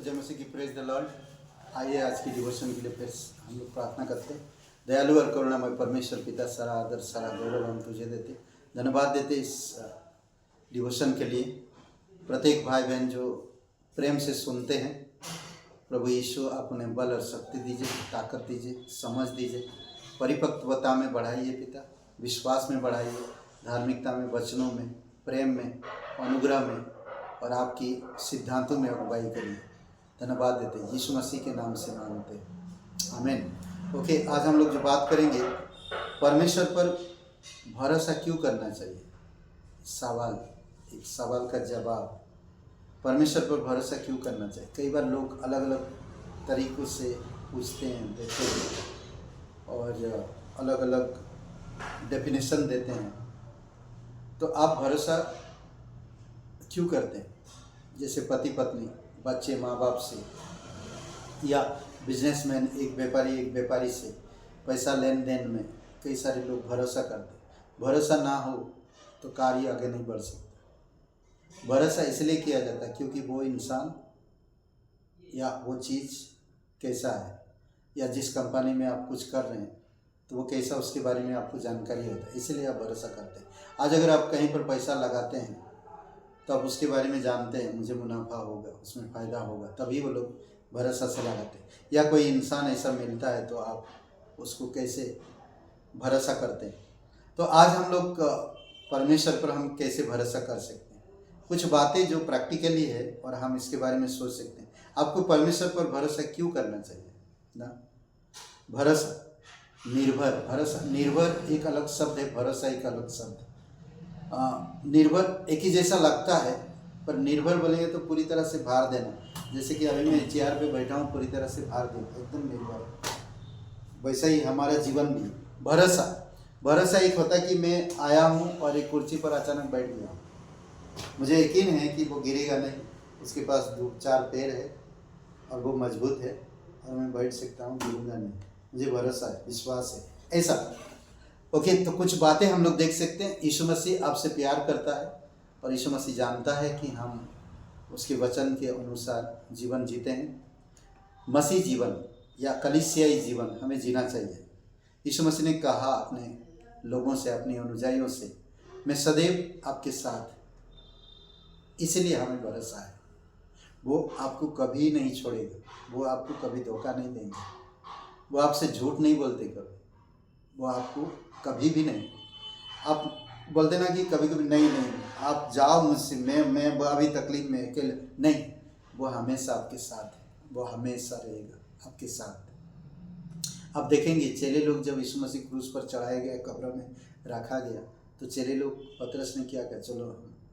जय मसीह की, praise the Lord. आइए आज की डिवोशन के लिए फिर हम लोग प्रार्थना करते हैं। दयालु और करुणामय परमेश्वर पिता, सारा आदर सारा गौरव हम तुझे देते, धन्यवाद देते इस डिवोशन के लिए। प्रत्येक भाई बहन जो प्रेम से सुनते हैं, प्रभु यीशु आप उन्हें बल और शक्ति दीजिए, ताकत दीजिए, समझ दीजिए, परिपक्वता में बढ़ाइए पिता, विश्वास में बढ़ाइए, धार्मिकता में, वचनों में, प्रेम में, अनुग्रह में और आपकी सिद्धांतों में अगुवाई करिए। धन्यवाद देते हैं, यीशु मसीह के नाम से मांगते हैं, आमीन। ओके, आज हम लोग जो बात करेंगे, परमेश्वर पर भरोसा क्यों करना चाहिए। सवाल, एक सवाल का जवाब, परमेश्वर पर भरोसा क्यों करना चाहिए। कई बार लोग अलग अलग तरीक़ों से पूछते हैं, देते हैं और अलग अलग डेफिनेशन देते हैं। तो आप भरोसा क्यों करते हैं। जैसे पति पत्नी, बच्चे माँ बाप से, या बिजनेसमैन एक व्यापारी से पैसा लेन देन में कई सारे लोग भरोसा करते हैं। भरोसा ना हो तो कार्य आगे नहीं बढ़ सकता। भरोसा इसलिए किया जाता है क्योंकि वो इंसान या वो चीज़ कैसा है, या जिस कंपनी में आप कुछ कर रहे हैं तो वो कैसा, उसके बारे में आपको जानकारी होता है, इसलिए आप भरोसा करते हैं। आज अगर आप कहीं पर पैसा लगाते हैं तो आप उसके बारे में जानते हैं, मुझे मुनाफा होगा, उसमें फ़ायदा होगा, तभी वो लोग भरोसा से लगाते हैं। या कोई इंसान ऐसा मिलता है तो आप उसको कैसे भरोसा करते हैं। तो आज हम लोग परमेश्वर पर हम कैसे भरोसा कर सकते हैं, कुछ बातें जो प्रैक्टिकली है और हम इसके बारे में सोच सकते हैं। आपको परमेश्वर पर भरोसा क्यों करना चाहिए ना। भरोसा, निर्भर, भरोसा, निर्भर एक अलग शब्द है, भरोसा एक अलग शब्द है। निर्भर एक ही जैसा लगता है, पर निर्भर बोलेंगे तो पूरी तरह से भार देना। जैसे कि अभी मैं चेयर पे बैठा हूँ, पूरी तरह से भार देना, एकदम निर्भर। वैसा ही हमारा जीवन भी। भरोसा, भरोसा एक होता है कि मैं आया हूँ और एक कुर्सी पर अचानक बैठ गया हूँ, मुझे यकीन है कि वो गिरेगा नहीं, उसके पास 2-4 पैर है और वो मजबूत है और मैं बैठ सकता हूँ, गिरूंगा नहीं, मुझे भरोसा है, विश्वास है, ऐसा। ओके, तो कुछ बातें हम लोग देख सकते हैं। यीशु मसीह आपसे प्यार करता है और यीशु मसीह जानता है कि हम उसके वचन के अनुसार जीवन जीते हैं। मसीह जीवन या कलीसियाई जीवन हमें जीना चाहिए। यीशु मसीह ने कहा अपने लोगों से, अपने अनुयायियों से, मैं सदैव आपके साथ, इसलिए हमें भरोसा है। वो आपको कभी नहीं छोड़ेगा, वो आपको कभी धोखा नहीं देंगे, वो आपसे झूठ नहीं बोलते कभी, वो आपको कभी भी नहीं। आप बोलते ना कि कभी कभी नहीं आप जाओ मुझसे, मैं अभी तकलीफ में अकेले नहीं, वो हमेशा आपके साथ है, वो हमेशा रहेगा आपके साथ। आप देखेंगे चेले लोग जब यीशु मसीह क्रूस पर चढ़ाया गया, कब्र में रखा गया, तो चेले लोग, पतरस ने क्या कहा, चलो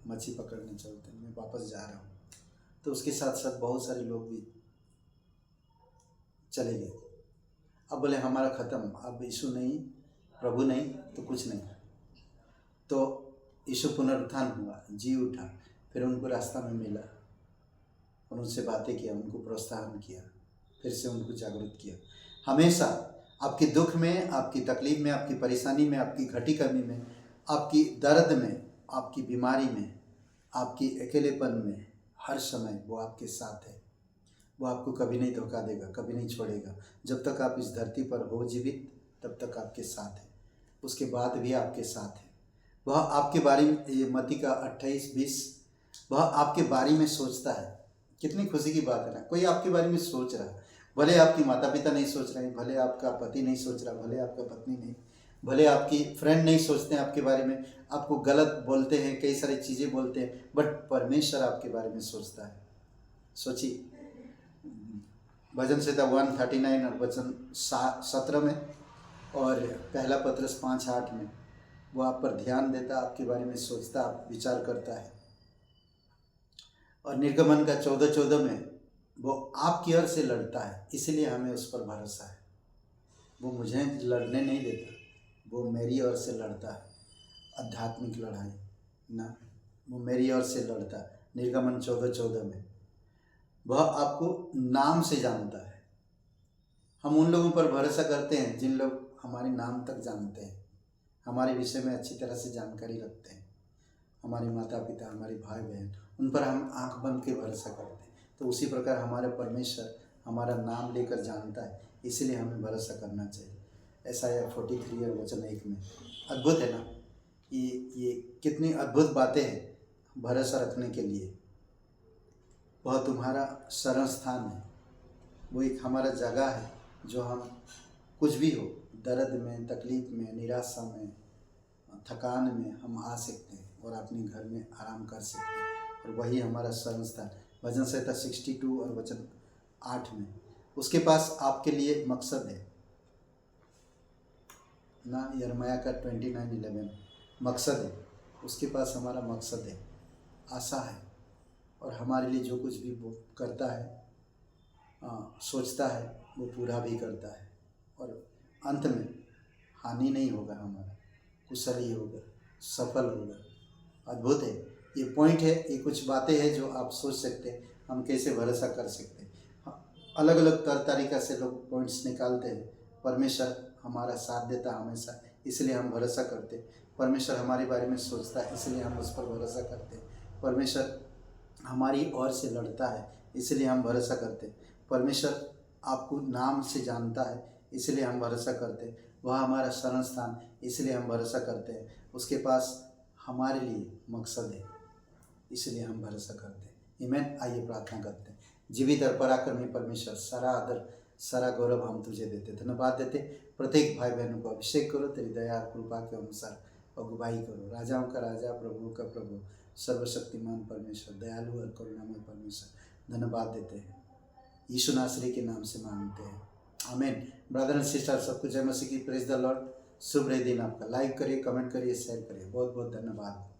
मछली पकड़ने चलते हैं, मैं वापस जा रहा हूँ। तो उसके साथ साथ बहुत सारे लोग भी चले गए। अब बोले हमारा ख़त्म, अब यीशु नहीं, प्रभु नहीं तो कुछ नहीं। तो यीशु पुनरुत्थान हुआ, जी उठा, फिर उनको रास्ता में मिला और उनसे बातें किया, उनको प्रोत्साहन किया, फिर से उनको जागरूक किया। हमेशा आपके दुख में, आपकी तकलीफ में, आपकी परेशानी में, आपकी घटी कमी में, आपकी दर्द में, आपकी बीमारी में, आपकी अकेलेपन में, हर समय वो आपके साथ है। वो आपको कभी नहीं धोखा देगा, कभी नहीं छोड़ेगा। जब तक आप इस धरती पर हो जीवित, तब तक आपके साथ है, उसके बाद भी आपके साथ है। वह आपके बारे में, ये मत्ती का 28:20, वह आपके बारे में सोचता है। कितनी खुशी की बात है ना, कोई आपके बारे में सोच रहा है। भले आपकी माता पिता नहीं सोच रहे हैं, भले आपका पति नहीं सोच रहा, भले आपका पत्नी नहीं, भले आपकी फ्रेंड नहीं सोचते हैं आपके बारे में, आपको गलत बोलते हैं, कई सारी चीज़ें बोलते हैं, बट परमेश्वर आपके बारे में सोचता है। सोचिए, भजन संहिता 139 और वचन 17 में और पहला पत्रस 5:8 में वो आप पर ध्यान देता, आपके बारे में सोचता, आप विचार करता है। और निर्गमन का 14:14 में वो आपकी ओर से लड़ता है, इसलिए हमें उस पर भरोसा है। वो मुझे लड़ने नहीं देता, वो मेरी ओर से लड़ता है। आध्यात्मिक लड़ाई ना, वो मेरी ओर से लड़ता है। निर्गमन 14:14 में वह आपको नाम से जानता है। हम उन लोगों पर भरोसा करते हैं जिन लोग हमारे नाम तक जानते हैं, हमारे विषय में अच्छी तरह से जानकारी रखते हैं। हमारे माता पिता, हमारे भाई बहन, उन पर हम आंख बंद के भरोसा करते हैं। तो उसी प्रकार हमारे परमेश्वर हमारा नाम लेकर जानता है, इसलिए हमें भरोसा करना चाहिए। Isaiah 43 और वचन 1 में अद्भुत है ना, ये कितनी अद्भुत बातें हैं भरोसा रखने के लिए। वह तुम्हारा शरण स्थान है, वो एक हमारा जगह है जो हम कुछ भी हो, दर्द में, तकलीफ में, निराशा में, थकान में हम आ सकते हैं और अपने घर में आराम कर सकते हैं, और वही हमारा शरण स्थान। भजन संहिता 62 और वचन 8 में उसके पास आपके लिए मकसद है ना। यिर्मयाह का 29:11 मकसद है, उसके पास हमारा मकसद है, आशा है, और हमारे लिए जो कुछ भी वो करता है, सोचता है, वो पूरा भी करता है, और अंत में हानि नहीं होगा, हमारा कुशल ही होगा, सफल होगा। अद्भुत है, ये पॉइंट है, ये कुछ बातें हैं जो आप सोच सकते हैं हम कैसे भरोसा कर सकते हैं। अलग अलग तरीक़ा से लोग पॉइंट्स निकालते हैं। परमेश्वर हमारा साथ देता हमेशा, इसलिए हम भरोसा करते हैं। परमेश्वर हमारे बारे में सोचता है, इसलिए हम उस पर भरोसा करते हैं। परमेश्वर हमारी ओर से लड़ता है, इसलिए हम भरोसा करते हैं। परमेश्वर आपको नाम से जानता है, इसलिए हम भरोसा करते हैं। वह हमारा शरण स्थान, इसलिए हम भरोसा करते हैं। उसके पास हमारे लिए मकसद है, इसलिए हम भरोसा करते हैं। आमीन। आइए प्रार्थना करते हैं। जीवित और पराक्रमी परमेश्वर, सारा आदर, सारा गौरव हम तुझे देते, धन्यवाद देते। प्रत्येक भाई बहनों को अभिषेक करो, तेरी दया और कृपा के अनुसार अगुवाई करो। राजाओं का राजा, प्रभु का प्रभु, सर्वशक्तिमान परमेश्वर, दयालु और करुणामय परमेश्वर, धन्यवाद देते हैं। यीशु नासरी के नाम से मांगते हैं, आमीन। ब्रदर एंड सिस्टर, सबको जय मसीह की। Praise the Lord. शुभ दिन आपका। लाइक करिए, कमेंट करिए, शेयर करिए। बहुत बहुत धन्यवाद।